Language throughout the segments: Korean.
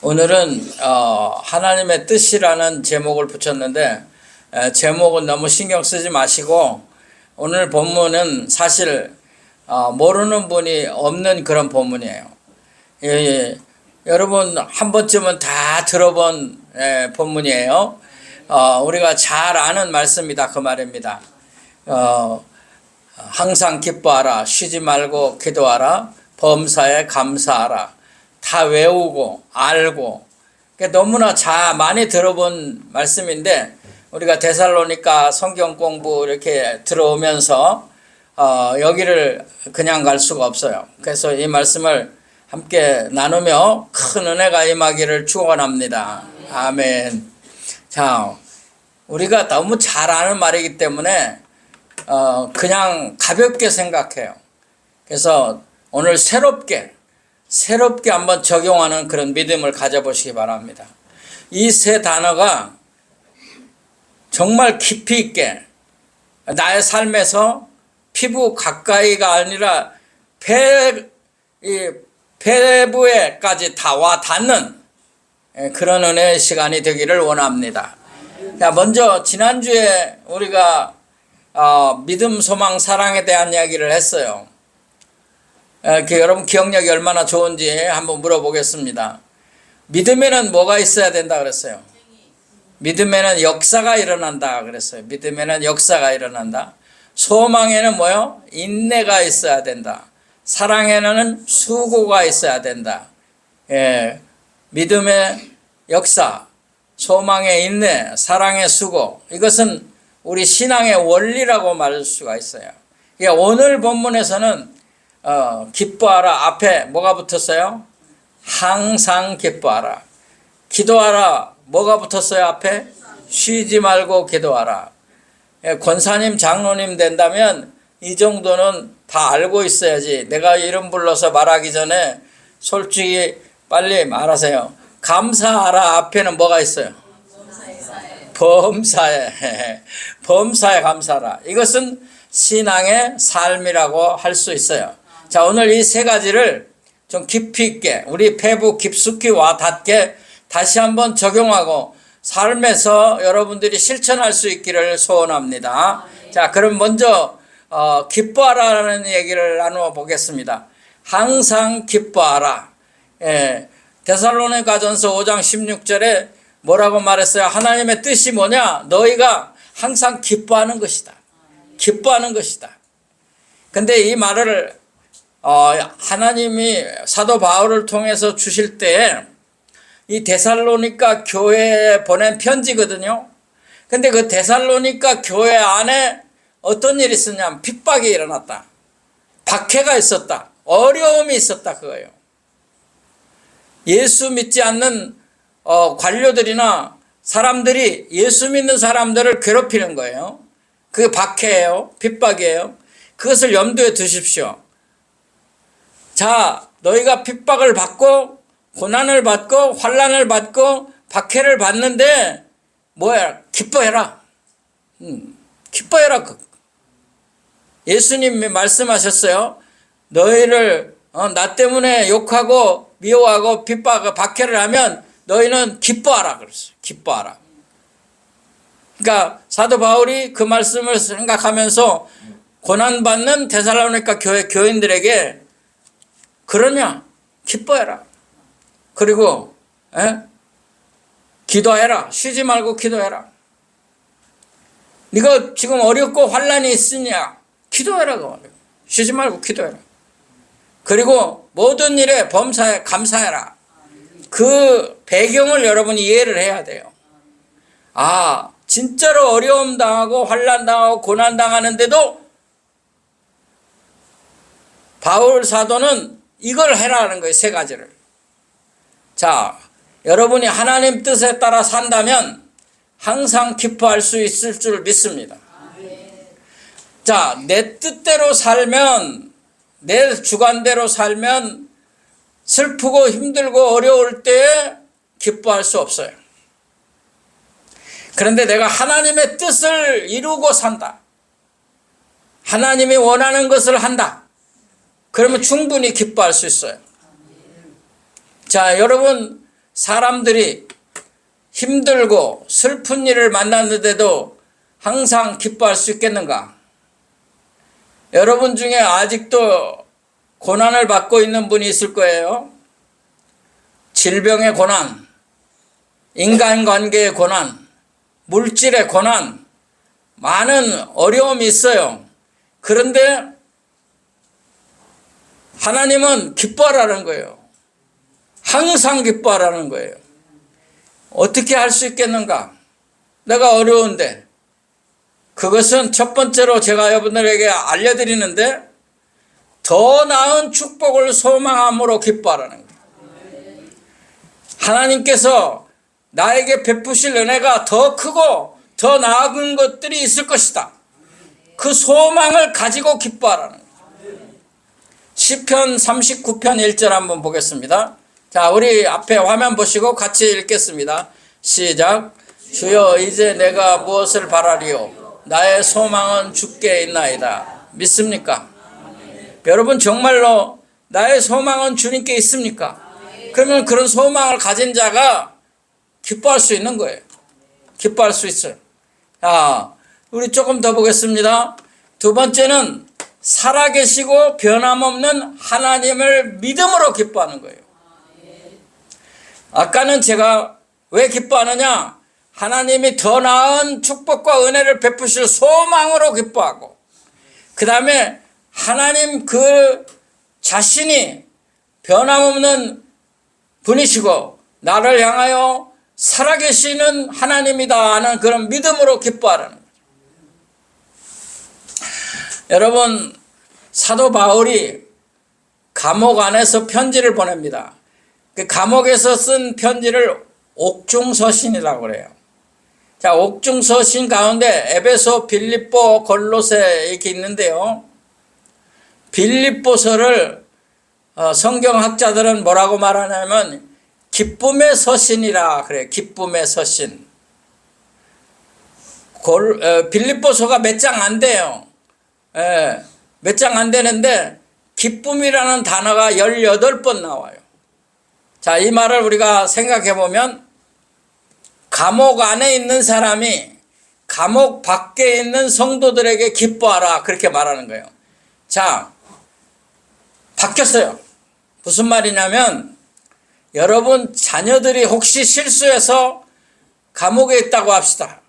오늘은 하나님의 뜻이라는 제목을 붙였는데 제목은 너무 신경 쓰지 마시고 오늘 본문은 사실 모르는 분이 없는 그런 본문이에요. 여러분 한 번쯤은 다 들어본 본문이에요. 우리가 잘 아는 말씀이다 그 말입니다. 항상 기뻐하라, 쉬지 말고 기도하라, 범사에 감사하라. 다 외우고 알고 너무나 많이 들어본 말씀인데 우리가 데살로니가 성경 공부 이렇게 들어오면서 여기를 그냥 갈 수가 없어요. 그래서 이 말씀을 함께 나누며 큰 은혜가 임하기를 축원합니다. 아멘. 자, 우리가 너무 잘 아는 말이기 때문에 그냥 가볍게 생각해요. 그래서 오늘 새롭게 한번 적용하는 그런 믿음을 가져보시기 바랍니다. 이 세 단어가 정말 깊이 있게 나의 삶에서 피부 가까이가 아니라 배부에까지 다 와 닿는 그런 은혜의 시간이 되기를 원합니다. 먼저 지난주에 우리가 믿음, 소망, 사랑에 대한 이야기를 했어요. 여러분 기억력이 얼마나 좋은지 한번 물어보겠습니다. 믿음에는 뭐가 있어야 된다 그랬어요? 믿음에는 역사가 일어난다 그랬어요. 믿음에는 역사가 일어난다. 소망에는 뭐요? 인내가 있어야 된다. 사랑에는 수고가 있어야 된다. 믿음의 역사, 소망의 인내, 사랑의 수고, 이것은 우리 신앙의 원리라고 말할 수가 있어요. 오늘 본문에서는 기뻐하라 앞에 뭐가 붙었어요? 항상 기뻐하라. 기도하라 뭐가 붙었어요? 앞에 쉬지 말고 기도하라. 권사님 장로님 된다면 이 정도는 다 알고 있어야지. 내가 이름 불러서 말하기 전에 솔직히 빨리 말하세요. 감사하라 앞에는 뭐가 있어요? 범사에 감사하라. 이것은 신앙의 삶이라고 할 수 있어요. 자, 오늘 이 세 가지를 좀 깊이 있게 우리 배부 깊숙이 와 닿게 다시 한번 적용하고 삶에서 여러분들이 실천할 수 있기를 소원합니다. 자, 그럼 먼저 기뻐하라는 얘기를 나누어 보겠습니다. 항상 기뻐하라. 데살로니가전서 5장 16절에 뭐라고 말했어요? 하나님의 뜻이 뭐냐? 너희가 항상 기뻐하는 것이다. 기뻐하는 것이다. 근데 이 말을 하나님이 사도 바울을 통해서 주실 때 이 데살로니가 교회에 보낸 편지거든요. 근데 그 데살로니가 교회 안에 어떤 일이 있었냐면 핍박이 일어났다. 박해가 있었다. 어려움이 있었다 그거예요. 예수 믿지 않는 관료들이나 사람들이 예수 믿는 사람들을 괴롭히는 거예요. 그게 박해예요. 핍박이에요. 그것을 염두에 두십시오. 자, 너희가 핍박을 받고 고난을 받고 환난을 받고 박해를 받는데 뭐야? 기뻐해라. 기뻐해라. 예수님이 말씀하셨어요. 너희를 나 때문에 욕하고 미워하고 박해를 하면 너희는 기뻐하라 그랬어요. 기뻐하라. 그러니까 사도 바울이 그 말씀을 생각하면서 고난받는 데살로니가 교회 교인들에게 그러냐? 기뻐해라. 그리고 기도해라. 쉬지 말고 기도해라. 네가 지금 어렵고 환난이 있으냐? 기도해라. 쉬지 말고 기도해라. 그리고 모든 일에 범사에 감사해라. 그 배경을 여러분이 이해를 해야 돼요. 진짜로 어려움 당하고 환난 당하고 고난 당하는데도 바울 사도는 이걸 해라는 거예요. 세 가지를. 자, 여러분이 하나님 뜻에 따라 산다면 항상 기뻐할 수 있을 줄 믿습니다. 자, 내 뜻대로 살면, 내 주관대로 살면 슬프고 힘들고 어려울 때 기뻐할 수 없어요. 그런데 내가 하나님의 뜻을 이루고 산다. 하나님이 원하는 것을 한다. 그러면 충분히 기뻐할 수 있어요. 자, 여러분 사람들이 힘들고 슬픈 일을 만났는데도 항상 기뻐할 수 있겠는가? 여러분 중에 아직도 고난을 받고 있는 분이 있을 거예요. 질병의 고난, 인간관계의 고난, 물질의 고난, 많은 어려움이 있어요. 그런데 하나님은 기뻐하라는 거예요. 항상 기뻐하라는 거예요. 어떻게 할 수 있겠는가? 내가 어려운데. 그것은 첫 번째로 제가 여러분들에게 알려드리는데 더 나은 축복을 소망함으로 기뻐하라는 거예요. 하나님께서 나에게 베푸실 은혜가 더 크고 더 나은 것들이 있을 것이다. 그 소망을 가지고 기뻐하라는 거예요. 시편 39편 1절 한번 보겠습니다. 자, 우리 앞에 화면 보시고 같이 읽겠습니다. 시작. 주여 이제 내가 무엇을 바라리요? 나의 소망은 주께 있나이다. 믿습니까? 여러분 정말로 나의 소망은 주님께 있습니까? 그러면 그런 소망을 가진 자가 기뻐할 수 있는 거예요. 기뻐할 수 있어요. 자, 우리 조금 더 보겠습니다. 두 번째는 살아계시고 변함없는 하나님을 믿음으로 기뻐하는 거예요. 아까는 제가 왜 기뻐하느냐? 하나님이 더 나은 축복과 은혜를 베푸실 소망으로 기뻐하고, 그 다음에 하나님 그 자신이 변함없는 분이시고 나를 향하여 살아계시는 하나님이다 하는 그런 믿음으로 기뻐하라는 거죠. 여러분, 사도 바울이 감옥 안에서 편지를 보냅니다. 그 감옥에서 쓴 편지를 옥중서신이라고 그래요. 자, 옥중서신 가운데 에베소, 빌립보, 골로새 이렇게 있는데요. 빌립보서를 성경학자들은 뭐라고 말하냐면 기쁨의 서신이라 그래요. 기쁨의 서신. 빌립보서가 몇 장 안 돼요. 몇 장 안 되는데 기쁨이라는 단어가 18번 나와요. 자, 이 말을 우리가 생각해 보면 감옥 안에 있는 사람이 감옥 밖에 있는 성도들에게 기뻐하라 그렇게 말하는 거예요. 자, 바뀌었어요. 무슨 말이냐면 여러분 자녀들이 혹시 실수해서 감옥에 있다고 합시다.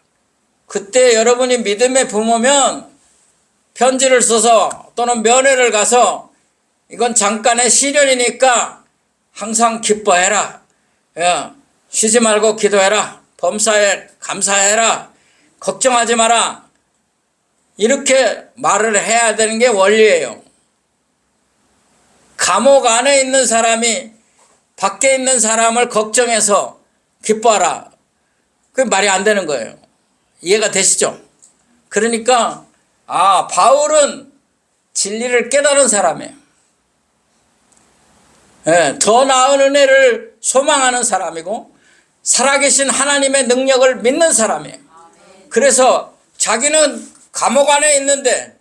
그때 여러분이 믿음의 부모면 편지를 써서 또는 면회를 가서 이건 잠깐의 시련이니까 항상 기뻐해라. 쉬지 말고 기도해라. 범사에 감사해라. 걱정하지 마라. 이렇게 말을 해야 되는 게 원리예요. 감옥 안에 있는 사람이 밖에 있는 사람을 걱정해서 기뻐하라. 그게 말이 안 되는 거예요. 이해가 되시죠? 그러니까 바울은 진리를 깨달은 사람이에요. 더 나은 은혜를 소망하는 사람이고 살아계신 하나님의 능력을 믿는 사람이에요. 그래서 자기는 감옥 안에 있는데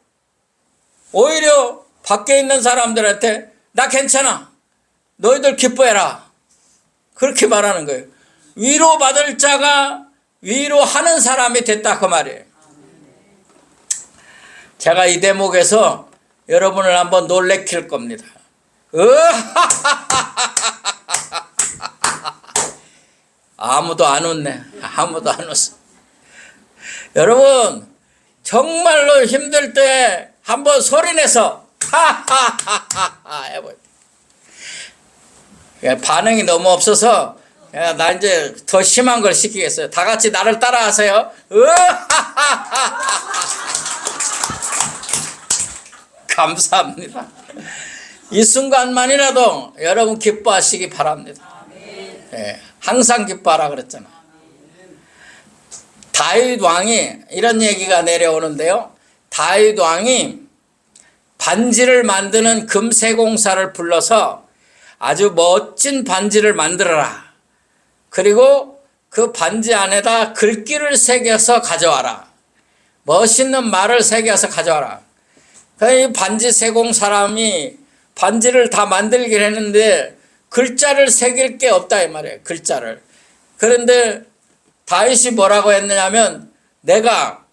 오히려 밖에 있는 사람들한테 나 괜찮아. 너희들 기뻐해라. 그렇게 말하는 거예요. 위로받을 자가 위로하는 사람이 됐다 그 말이에요. 제가 이 대목에서 여러분을 한번 놀래킬 겁니다. 아무도 안 웃네. 아무도 안 웃어. 여러분 정말로 힘들 때 한번 소리내서 하하하하 해봐요. 반응이 너무 없어서 나 이제 더 심한 걸 시키겠어요. 다 같이 나를 따라하세요. 감사합니다. 이 순간만이라도 여러분 기뻐하시기 바랍니다. 항상 기뻐하라 그랬잖아. 다윗 왕이 이런 얘기가 내려오는데요. 다윗 왕이 반지를 만드는 금세공사를 불러서 아주 멋진 반지를 만들어라. 그리고 그 반지 안에다 글귀를 새겨서 가져와라. 멋있는 말을 새겨서 가져와라. 이 반지 세공 사람이 반지를 다 만들긴 했는데 글자를 새길 게 없다 이 말이에요. 글자를. 그런데 다윗이 뭐라고 했느냐면 내가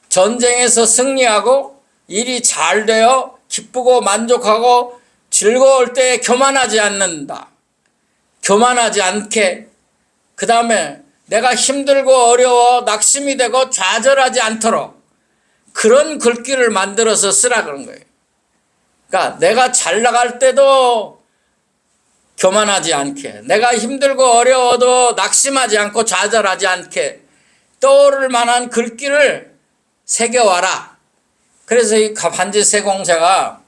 전쟁에서 승리하고 일이 잘 되어 기쁘고 만족하고 즐거울 때 교만하지 않는다. 교만하지 않게. 그 다음에 내가 힘들고 어려워 낙심이 되고 좌절하지 않도록 그런 글귀를 만들어서 쓰라 그런 거예요. 그러니까 내가 잘 나갈 때도 교만하지 않게, 내가 힘들고 어려워도 낙심하지 않고 좌절하지 않게 떠오를 만한 글귀를 새겨와라. 그래서 이 반지 세공자가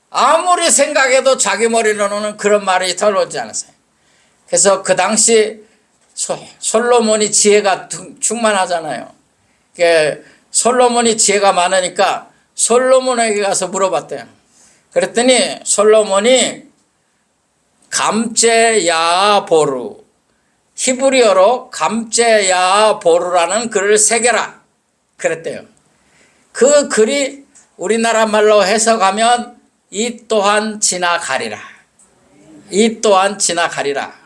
아무리 생각해도 자기 머리로는 그런 말이 들어오지 않았어요. 그래서 그 당시 솔로몬이 지혜가 충만하잖아요. 솔로몬이 지혜가 많으니까 솔로몬에게 가서 물어봤대요. 그랬더니 솔로몬이 감제야보루, 히브리어로 감제야보루라는 글을 새겨라 그랬대요. 그 글이 우리나라 말로 해석하면 이 또한 지나가리라. 이 또한 지나가리라.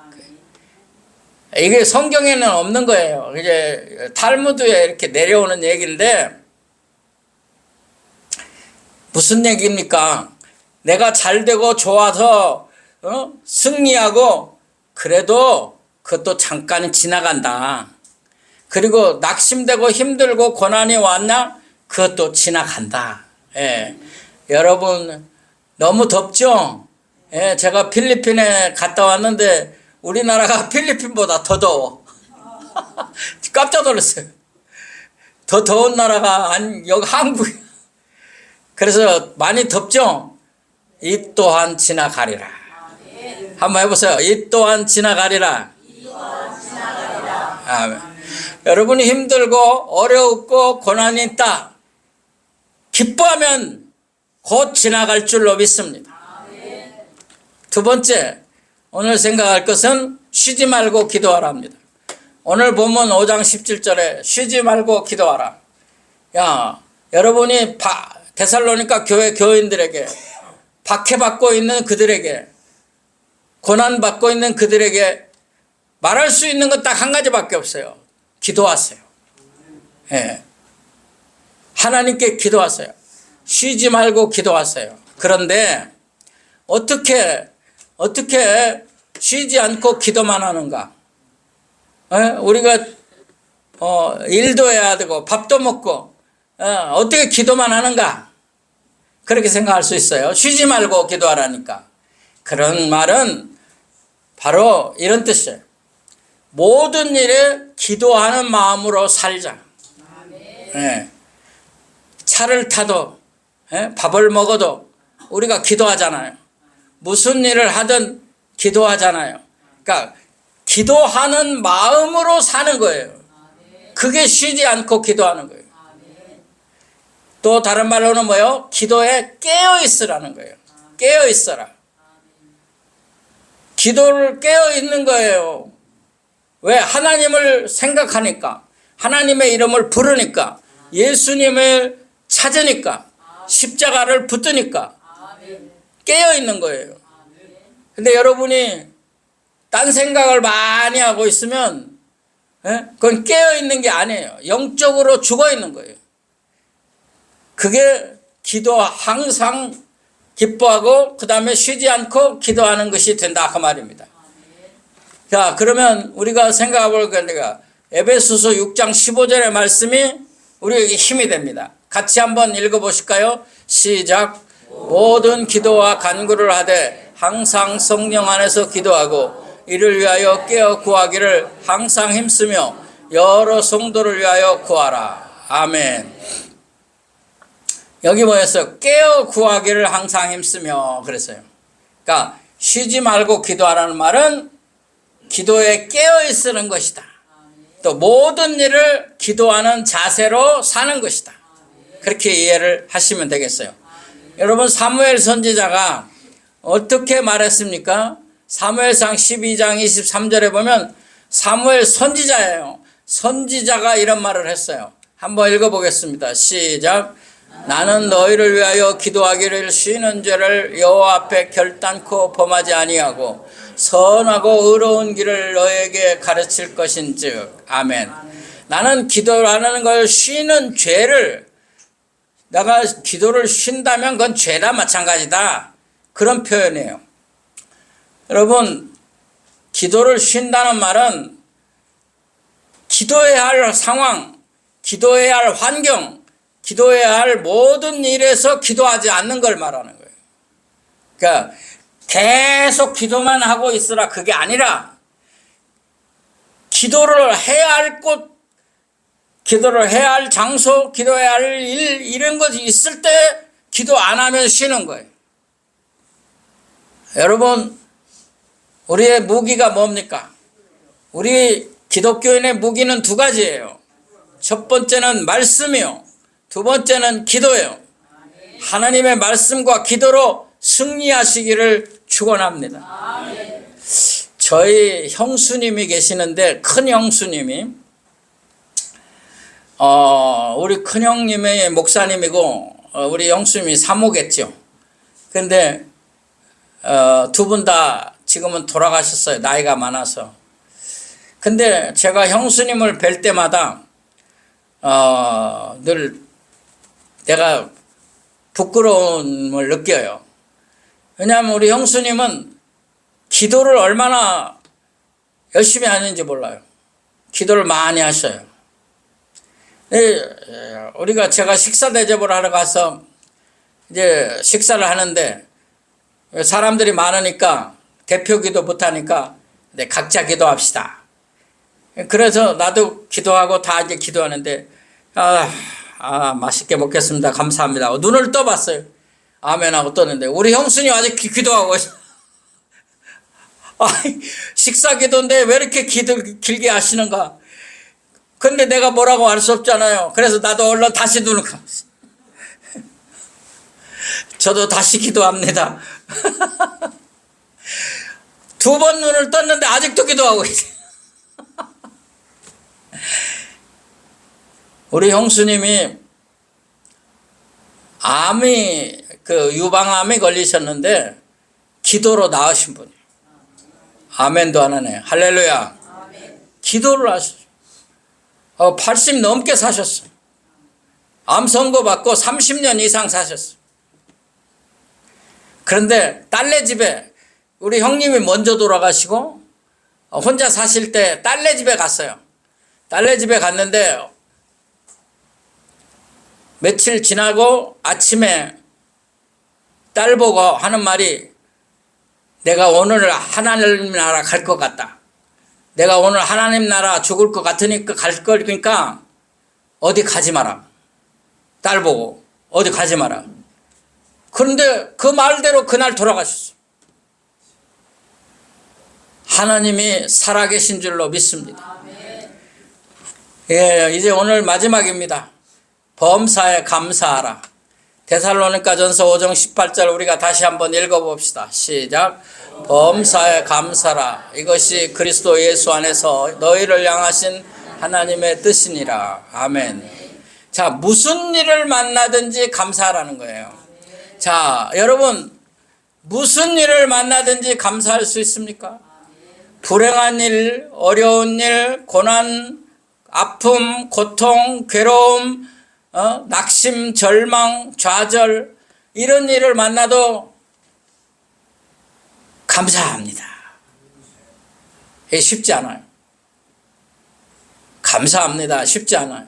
이게 성경에는 없는 거예요. 이제 탈무드에 이렇게 내려오는 얘기인데 무슨 얘기입니까? 내가 잘 되고 좋아서 승리하고 그래도 그것도 잠깐 지나간다. 그리고 낙심되고 힘들고 고난이 왔나? 그것도 지나간다. 예. 여러분 너무 덥죠? 예, 제가 필리핀에 갔다 왔는데 우리나라가 필리핀보다 더 더워. 깜짝 놀랐어요. 더 더운 나라가 여기 한국이야. 그래서 많이 덥죠? 이 또한 지나가리라. 한번 해보세요. 이 또한 지나가리라. 아멘. 여러분이 힘들고 어렵고 고난이 있다. 기뻐하면 곧 지나갈 줄로 믿습니다. 두 번째, 오늘 생각할 것은 쉬지 말고 기도하라 합니다. 오늘 본문 5장 17절에 쉬지 말고 기도하라. 야, 여러분이 데살로니가 교회 교인들에게 박해받고 있는 그들에게 고난받고 있는 그들에게 말할 수 있는 것 딱 한 가지밖에 없어요. 기도하세요. 예. 하나님께 기도하세요. 쉬지 말고 기도하세요. 그런데 어떻게 쉬지 않고 기도만 하는가? 우리가 일도 해야 되고 밥도 먹고 어떻게 기도만 하는가? 그렇게 생각할 수 있어요. 쉬지 말고 기도하라니까. 그런 말은 바로 이런 뜻이에요. 모든 일에 기도하는 마음으로 살자. 차를 타도 밥을 먹어도 우리가 기도하잖아요. 무슨 일을 하든 기도하잖아요. 그러니까 기도하는 마음으로 사는 거예요. 그게 쉬지 않고 기도하는 거예요. 또 다른 말로는 뭐예요? 기도에 깨어 있으라는 거예요. 깨어 있어라. 기도를 깨어 있는 거예요. 왜? 하나님을 생각하니까, 하나님의 이름을 부르니까, 예수님을 찾으니까, 십자가를 붙드니까 깨어 있는 거예요. 근데 여러분이 딴 생각을 많이 하고 있으면 그건 깨어 있는 게 아니에요. 영적으로 죽어 있는 거예요. 그게 기도 항상 기뻐하고 그 다음에 쉬지 않고 기도하는 것이 된다 그 말입니다. 자, 그러면 우리가 생각해 볼 건데가 에베소서 6장 15절의 말씀이 우리에게 힘이 됩니다. 같이 한번 읽어보실까요? 시작. 모든 기도와 간구를 하되 항상 성령 안에서 기도하고 이를 위하여 깨어 구하기를 항상 힘쓰며 여러 성도를 위하여 구하라. 아멘. 여기 뭐였어요? 깨어 구하기를 항상 힘쓰며 그랬어요. 그러니까 쉬지 말고 기도하라는 말은 기도에 깨어 있으는 것이다. 또 모든 일을 기도하는 자세로 사는 것이다. 그렇게 이해를 하시면 되겠어요. 여러분 사무엘 선지자가 어떻게 말했습니까? 사무엘상 12장 23절에 보면 사무엘 선지자예요. 선지자가 이런 말을 했어요. 한번 읽어보겠습니다. 시작. 나는 너희를 위하여 기도하기를 쉬는 죄를 여호와 앞에 결단코 범하지 아니하고 선하고 의로운 길을 너에게 가르칠 것인즉. 아멘. 나는 기도라는 걸 쉬는 죄를, 내가 기도를 쉰다면 그건 죄다 마찬가지다, 그런 표현이에요. 여러분, 기도를 쉰다는 말은 기도해야 할 상황, 기도해야 할 환경, 기도해야 할 모든 일에서 기도하지 않는 걸 말하는 거예요. 그러니까 계속 기도만 하고 있으라, 그게 아니라 기도를 해야 할 곳, 기도를 해야 할 장소, 기도해야 할 일, 이런 것이 있을 때 기도 안 하면 쉬는 거예요. 여러분, 우리의 무기가 뭡니까? 우리 기독교인의 무기는 두 가지예요. 첫 번째는 말씀이요, 두 번째는 기도예요. 하나님의 말씀과 기도로 승리하시기를 축원합니다. 저희 형수님이 계시는데, 큰 형수님이 우리 큰형님의 목사님이고 우리 형수님이 사모겠죠. 근데 두 분 다 지금은 돌아가셨어요, 나이가 많아서. 근데 제가 형수님을 뵐 때마다 늘 내가 부끄러움을 느껴요. 왜냐하면 우리 형수님은 기도를 얼마나 열심히 하는지 몰라요. 기도를 많이 하셔요. 우리가 제가 식사 대접을 하러 가서 이제 식사를 하는데 사람들이 많으니까 대표 기도 못하니까 각자 기도합시다. 그래서 나도 기도하고 다 이제 기도하는데 맛있게 먹겠습니다, 감사합니다 눈을 떠봤어요. 아멘하고 떴는데 우리 형수님 아직 기도하고 있어요. 식사 기도인데 왜 이렇게 길게 하시는가. 근데 내가 뭐라고 할 수 없잖아요. 그래서 나도 얼른 다시 눈을 감았어요. 저도 다시 기도합니다. 두 번 눈을 떴는데 아직도 기도하고 있어요. 우리 형수님이 유방암이 걸리셨는데 기도로 나으신 분이에요. 아멘도 안 하네. 할렐루야. 기도를 하셨어요. 80 넘게 사셨어요. 암 선고 받고 30년 이상 사셨어요. 그런데 딸네 집에, 우리 형님이 먼저 돌아가시고 혼자 사실 때 딸네 집에 갔어요. 딸네 집에 갔는데 며칠 지나고 아침에 딸 보고 하는 말이, 내가 오늘 하나님 나라 갈 것 같다. 내가 오늘 하나님 나라 죽을 것 같으니까 갈 거니까 어디 가지 마라. 딸 보고 어디 가지 마라. 그런데 그 말대로 그날 돌아가셨어. 하나님이 살아계신 줄로 믿습니다. 예, 이제 오늘 마지막입니다. 범사에 감사하라. 데살로니가전서 5장 18절 우리가 다시 한번 읽어봅시다. 시작. 범사에 감사라. 이것이 그리스도 예수 안에서 너희를 향하신 하나님의 뜻이니라. 아멘. 자, 무슨 일을 만나든지 감사하라는 거예요. 자, 여러분, 무슨 일을 만나든지 감사할 수 있습니까? 불행한 일, 어려운 일, 고난, 아픔, 고통, 괴로움, 낙심, 절망, 좌절, 이런 일을 만나도 감사합니다. 이게 쉽지 않아요. 감사합니다. 쉽지 않아요.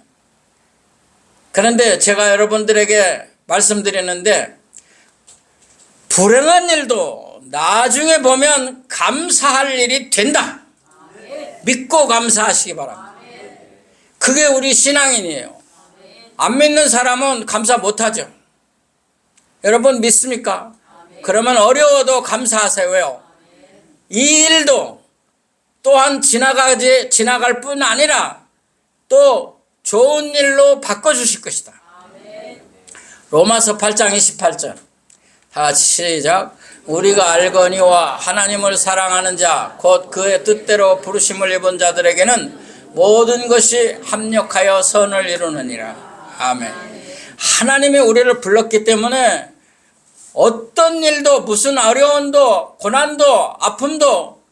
그런데 제가 여러분들에게 말씀드리는데, 불행한 일도 나중에 보면 감사할 일이 된다. 믿고 감사하시기 바랍니다. 그게 우리 신앙인이에요. 안 믿는 사람은 감사 못하죠. 여러분 믿습니까? 그러면 어려워도 감사하세요. 왜요? 이 일도 또한 지나갈 뿐 아니라 또 좋은 일로 바꿔주실 것이다. 로마서 8장 28절 다 같이 시작. 우리가 알거니와 하나님을 사랑하는 자 곧 그의 뜻대로 부르심을 입은 자들에게는 모든 것이 합력하여 선을 이루느니라. 아멘. 하나님이 우리를 불렀기 때문에 어떤 일도 무슨 어려움도 고난도 아픔도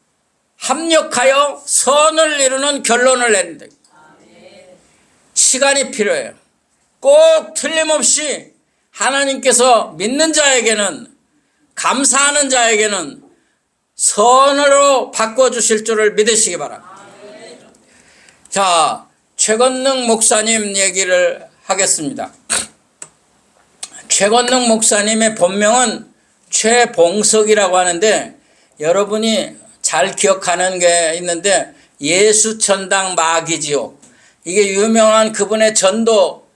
합력하여 선을 이루는 결론을 내는다. 시간이 필요해요. 꼭 틀림없이 하나님께서 믿는 자에게는, 감사하는 자에게는 선으로 바꿔주실 줄을 믿으시기 바랍니다. 자, 최건능 목사님 얘기를 하겠습니다. 최건능 목사님의 본명은 최봉석이라고 하는데, 여러분이 잘 기억하는 게 있는데, 예수천당 마귀지옥, 이게 유명한 그분의 전도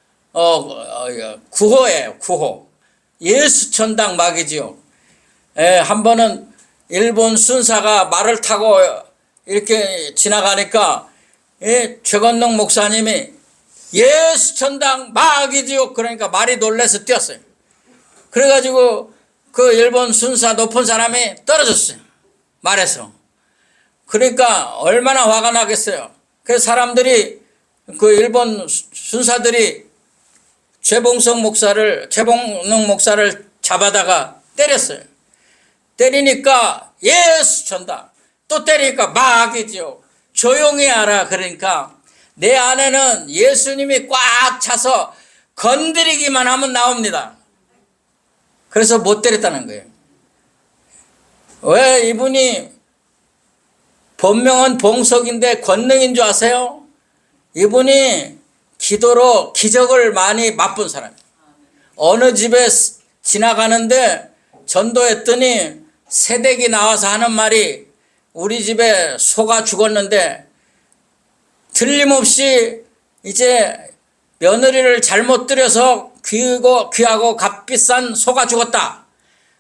구호예요. 구호. 예수천당 마귀지옥. 한 번은 일본 순사가 말을 타고 이렇게 지나가니까 최건능 목사님이 예수천당 마귀지옥, 그러니까 말이 놀라서 뛰었어요. 그래가지고 그 일본 순사 높은 사람이 떨어졌어요. 말에서. 그러니까 얼마나 화가 나겠어요. 그래서 사람들이, 그 일본 순사들이 최봉능 목사를 잡아다가 때렸어요. 때리니까 예수천당, 또 때리니까 마귀지옥, 조용히 하라. 그러니까 내 안에는 예수님이 꽉 차서 건드리기만 하면 나옵니다. 그래서 못 때렸다는 거예요. 왜 이분이 본명은 봉석인데 권능인 줄 아세요? 이분이 기도로 기적을 많이 맛본 사람이에요. 어느 집에 지나가는데 전도했더니 새댁이 나와서 하는 말이, 우리 집에 소가 죽었는데 틀림없이 이제 며느리를 잘못 들여서 귀하고 값비싼 소가 죽었다.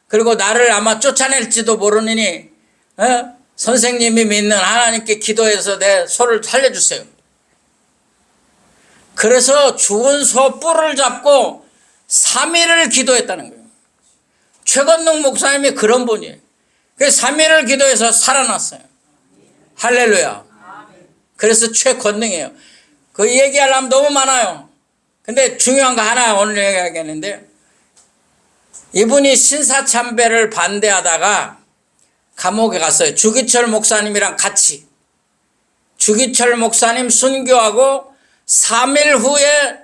그리고 나를 아마 쫓아낼지도 모르니 선생님이 믿는 하나님께 기도해서 내 소를 살려주세요. 그래서 죽은 소 뿔을 잡고 3일을 기도했다는 거예요. 최건능 목사님이 그런 분이에요. 그래서 3일을 기도해서 살아났어요. 할렐루야. 그래서 최건능이에요. 그 얘기하려면 너무 많아요. 근데 중요한 거 하나 오늘 얘기하겠는데, 이분이 신사참배를 반대하다가 감옥에 갔어요. 주기철 목사님이랑 같이. 주기철 목사님 순교하고 3일 후에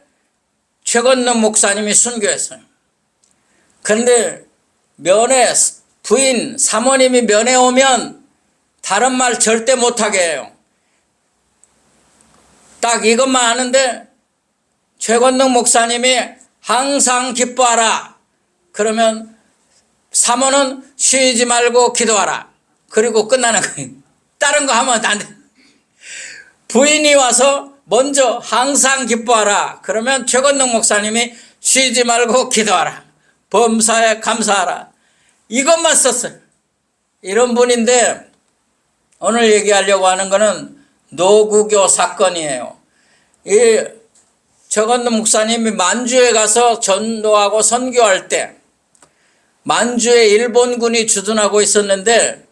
최건능 목사님이 순교했어요. 그런데 면회, 부인, 사모님이 면회 오면 다른 말 절대 못하게 해요. 딱 이것만 하는데, 최건능 목사님이 항상 기뻐하라. 그러면 사모는 쉬지 말고 기도하라. 그리고 끝나는 거예요. 다른 거 하면 안 돼. 부인이 와서 먼저 항상 기뻐하라. 그러면 최건능 목사님이 쉬지 말고 기도하라. 범사에 감사하라. 이것만 썼어요. 이런 분인데, 오늘 얘기하려고 하는 거는 노구교 사건이에요. 이 최건능 목사님이 만주에 가서 전도하고 선교할 때, 만주에 일본군이 주둔하고 있었는데,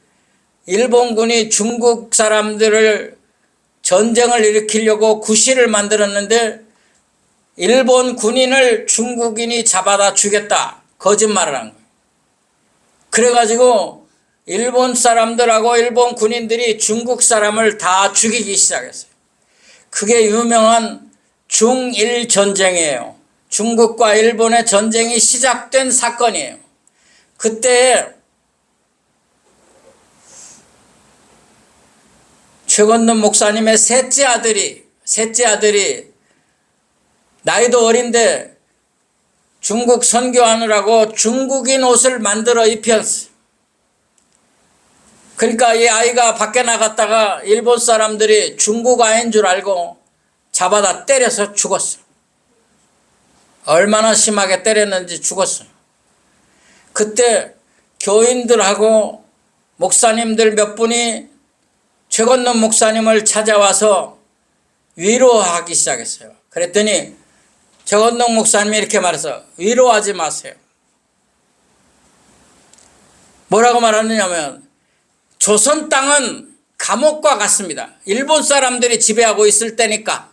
일본군이 중국 사람들을 전쟁을 일으키려고 구실을 만들었는데, 일본 군인을 중국인이 잡아다 죽였다. 거짓말을 한 거예요. 그래가지고 일본 사람들하고 일본 군인들이 중국 사람을 다 죽이기 시작했어요. 그게 유명한 중일 전쟁이에요. 중국과 일본의 전쟁이 시작된 사건이에요. 그때 최건능 목사님의 셋째 아들이 나이도 어린데 중국 선교하느라고 중국인 옷을 만들어 입혔어요. 그러니까 이 아이가 밖에 나갔다가 일본 사람들이 중국 아이인 줄 알고 잡아다 때려서 죽었어요. 얼마나 심하게 때렸는지 죽었어요. 그때 교인들하고 목사님들 몇 분이 최건능 목사님을 찾아와서 위로하기 시작했어요. 그랬더니 최건능 목사님이 이렇게 말해서, 위로하지 마세요. 뭐라고 말하느냐면, 조선 땅은 감옥과 같습니다. 일본 사람들이 지배하고 있을 때니까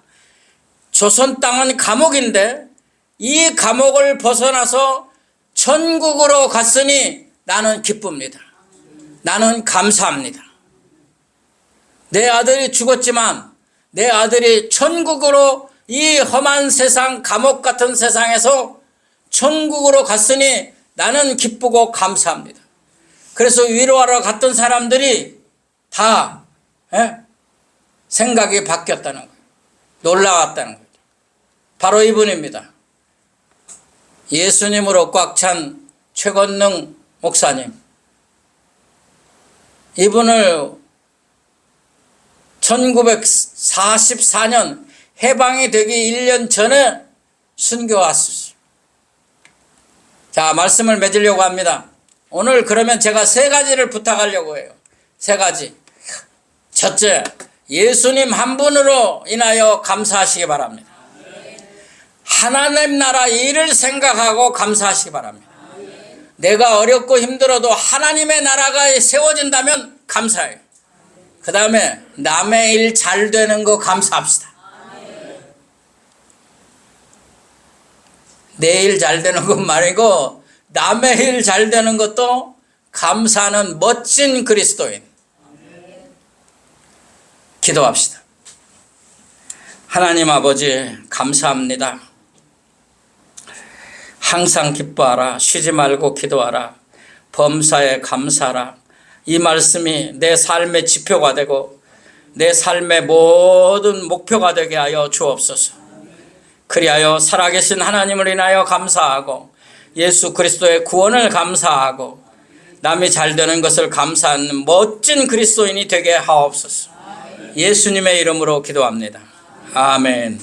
조선 땅은 감옥인데, 이 감옥을 벗어나서 천국으로 갔으니 나는 기쁩니다. 나는 감사합니다. 내 아들이 죽었지만 내 아들이 천국으로, 이 험한 세상, 감옥 같은 세상에서 천국으로 갔으니 나는 기쁘고 감사합니다. 그래서 위로하러 갔던 사람들이 다 생각이 바뀌었다는 거예요. 놀라웠다는 거예요. 바로 이분입니다. 예수님으로 꽉 찬 최건능 목사님. 이분을 1944년 해방이 되기 1년 전에 순교 왔었어요. 자, 말씀을 맺으려고 합니다. 오늘 그러면 제가 3가지를 부탁하려고 해요. 3가지. 첫째, 예수님 한 분으로 인하여 감사하시기 바랍니다. 하나님 나라 일을 생각하고 감사하시기 바랍니다. 내가 어렵고 힘들어도 하나님의 나라가 세워진다면 감사해요. 그 다음에 남의 일 잘 되는 거 감사합시다. 내 일 잘 되는 것 말이고 남의 일 잘 되는 것도 감사하는 멋진 그리스도인. 기도합시다. 하나님 아버지, 감사합니다. 항상 기뻐하라. 쉬지 말고 기도하라. 범사에 감사하라. 이 말씀이 내 삶의 지표가 되고 내 삶의 모든 목표가 되게 하여 주옵소서. 그리하여 살아계신 하나님을 인하여 감사하고 예수 그리스도의 구원을 감사하고 남이 잘 되는 것을 감사하는 멋진 그리스도인이 되게 하옵소서. 예수님의 이름으로 기도합니다. 아멘.